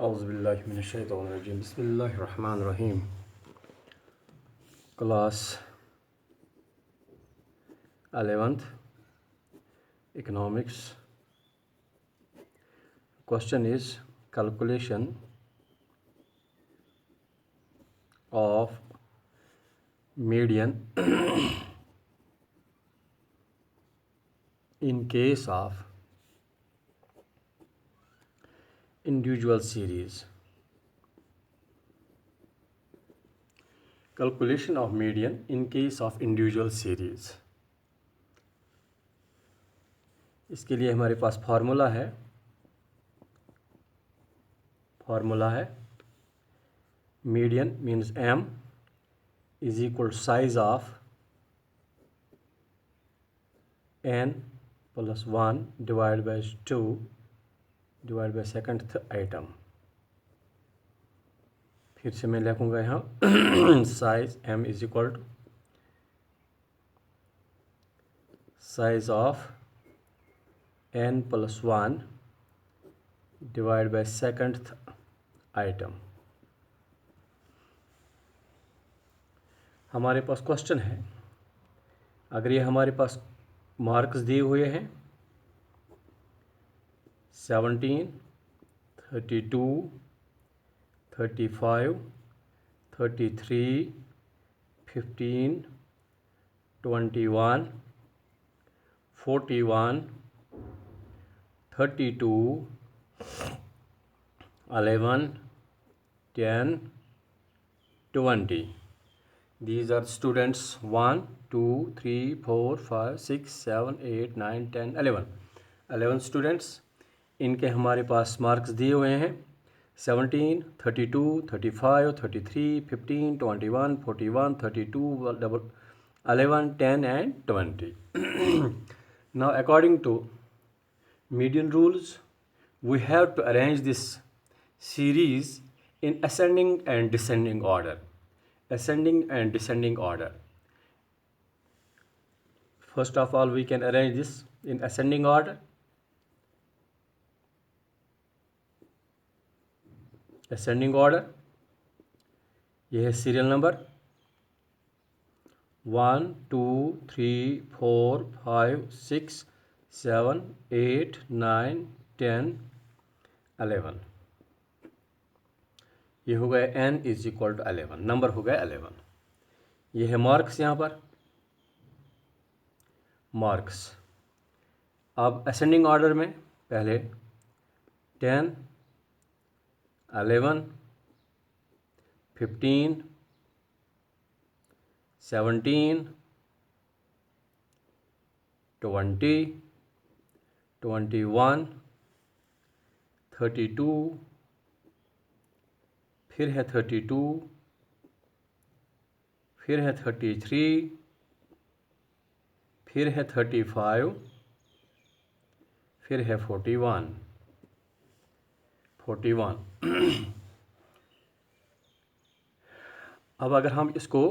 औज़ुबिल्लाहिमिनश्शैतानिर्रजीम बिस्मिल्लाहिर्रहमानिर्रहीम। Class 11th economics. Question is calculation of median in case of individual series. Calculation of median in case of individual series. इसके लिए हमारे पास formula है median means m is equal size of n plus 1 divide by 2 divide by second item. फिर से मैं लिखूँगा यहाँ size m is equal to size of n plus 1 divide by second item. हमारे पास क्वेश्चन है, अगर ये हमारे पास मार्क्स दिए हुए हैं 17, 32, 35, 33, 15, 21, 41, 32, 11, 10, 20. These are students 1, 2, 3, 4, 5, 6, 7, 8, 9, 10, 11. 11 स्टूडेंट्स, इनके हमारे पास मार्क्स दिए हुए हैं 17, 32, 35, 33, 15, 21, 41, 32, 11, 10 and 20. Now according to median rules, we have to arrange this series in ascending and descending order. First of all, we can arrange this in ascending order. यह है serial number 1, 2, 3, 4, 5, 6, 7, 8, 9, 10, 11. ये हो गया n is equal to 11, number हो गया 11. ये है marks, यहाँ पर मार्क्स. अब असेंडिंग ऑर्डर में पहले 10, 11, 15, 17, 20, 21, 32, फिर है 32, फिर है 33, फिर है 35, फिर है 41. अब अगर हम इसको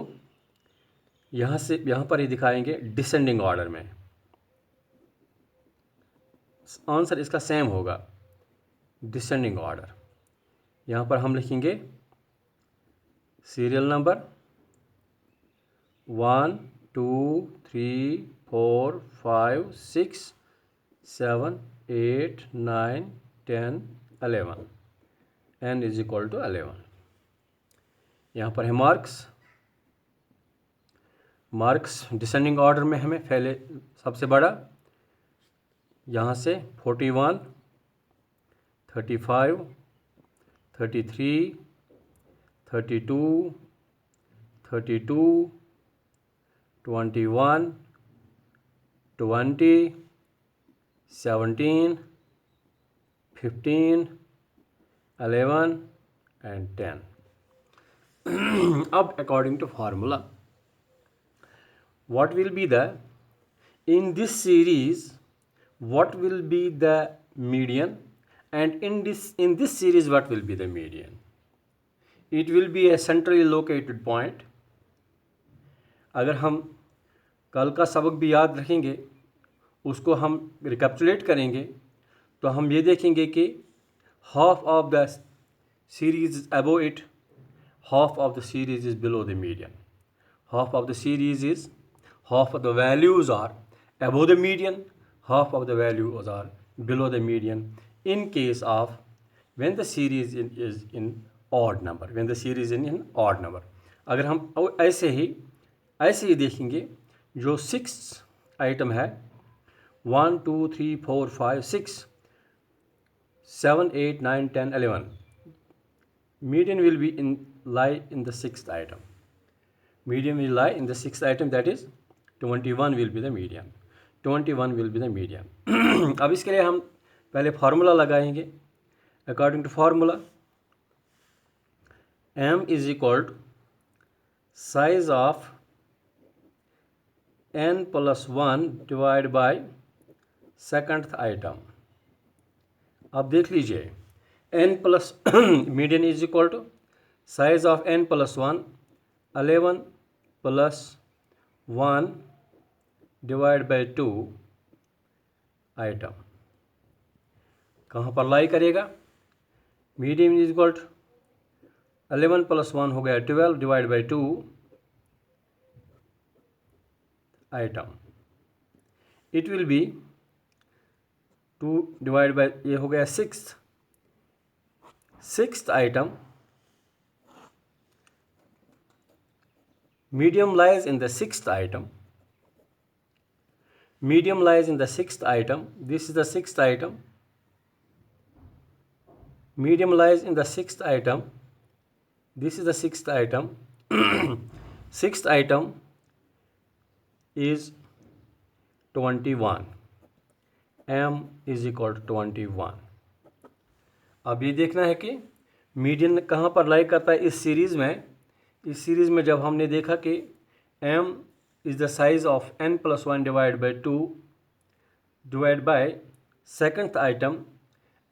यहाँ पर ही दिखाएंगे डिसेंडिंग ऑर्डर में, आंसर इसका सेम होगा डिसेंडिंग ऑर्डर. यहाँ पर हम लिखेंगे serial number 1, 2, 3, 4, 5, 6, 7, 8, 9, 10, 11. n is equal to 11. यहाँ पर है मार्क्स डिसेंडिंग ऑर्डर में हमें पहले सबसे बड़ा यहाँ से 41, 35, 33, 32, 32, 21, 20, 17, 15, 11 and 10. अब according to formula, what will be the, in this series, what will be the median, and in this series what will be the median? It will be a centrally located point. अगर हम कल का सबक भी याद रखेंगे, उसको हम रिकैप्चुलेट करेंगे, तो हम ये देखेंगे कि half of the series is above it, half of the series is below the median. Half of the series is, half of the values are above the median, half of the values are below the median in case of when the series is in odd number, when the series is in odd number. अगर हम ऐसे ही देखेंगे, जो 6 item है 1 2 3 4 5 6 7 8 9 10 11, median will be lie in the 6th item. Median will lie in the 6th item, that is 21 will be the median. 21 will be the median. अब इसके लिए हम पहले फार्मूला लगाएंगे. According to formula, m is equal to size of n plus 1 divided by second item. अब देख लीजिए, n plus median is equal to size of n plus 1 11 plus 1 divided by 2 item. कहाँ पर लाई करेगा? Median is equal to 11 plus 1 हो गया 12 divide by 2 item. It will be 2 divide by, ये हो गया 6th item. Medium lies in the 6th item. Medium lies in the 6th item. This is the 6th item. Medium lies in the 6th item. This is the 6th item. 6th item is 21. M is equal to 21. अब ये देखना है कि median कहाँ पर लाई करता है इस सीरीज़ में. इस सीरीज़ में जब हमने देखा कि m is the size of n plus 1 divide by 2 divide by second item,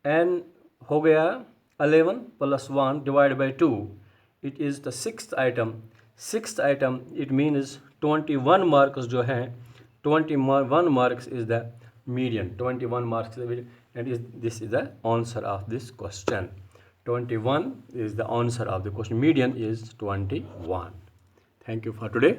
n हो गया 11 plus 1 divide by 2, it is the 6th item. 6th item it means 21 marks जो हैं, 21 marks is the median. 21 marks and this is the answer of this question. 21 is the answer of the question. Median is 21. Thank you for today.